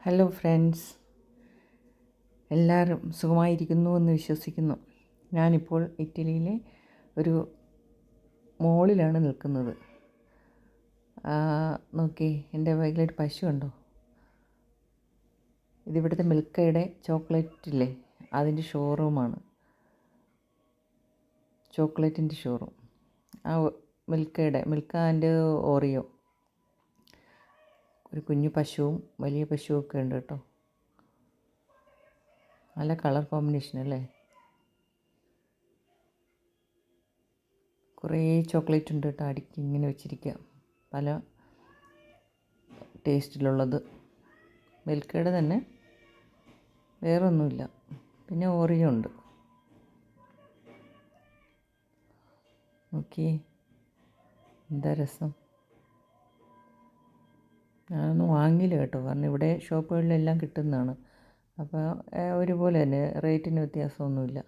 Hello friends, എല്ലാവരും സുഖമായിരിക്കുന്നു എന്ന് വിശ്വസിക്കുന്നു. ഞാനിപ്പോൾ ഇറ്റലിയിലെ ഒരു മോളിലാണ് നിൽക്കുന്നത്. നോക്കി, എൻ്റെ ബാഗിലൊരു പശു ഉണ്ടോ? ഇതിവിടുത്തെ മിൽക്കയുടെ ചോക്ലേറ്റില്ലേ, അതിൻ്റെ ഷോറൂമാണ്. ചോക്ലേറ്റിൻ്റെ ഷോറൂം. ആ മിൽക്ക ആൻഡ് ഓറിയോ. ഒരു കുഞ്ഞു പശുവും വലിയ പശുവൊക്കെ ഉണ്ട് കേട്ടോ. നല്ല കളർ കോമ്പിനേഷൻ അല്ലേ. കുറേ ചോക്ലേറ്റ് ഉണ്ട് കേട്ടോ, അടുക്കി ഇങ്ങനെ വെച്ചിരിക്കുക, പല ടേസ്റ്റിലുള്ളത്. മിൽക്കയുടെ തന്നെ, വേറെ ഒന്നുമില്ല. പിന്നെ ഓറിയോ ഉണ്ട്. നോക്കിയേ, എന്താ രസം. ഞാനൊന്നും വാങ്ങിയില്ല കേട്ടോ, കാരണം ഇവിടെ ഷോപ്പുകളിലെല്ലാം കിട്ടുന്നതാണ്. അപ്പോൾ ഒരുപോലെ തന്നെ, റേറ്റിന് വ്യത്യാസമൊന്നുമില്ല.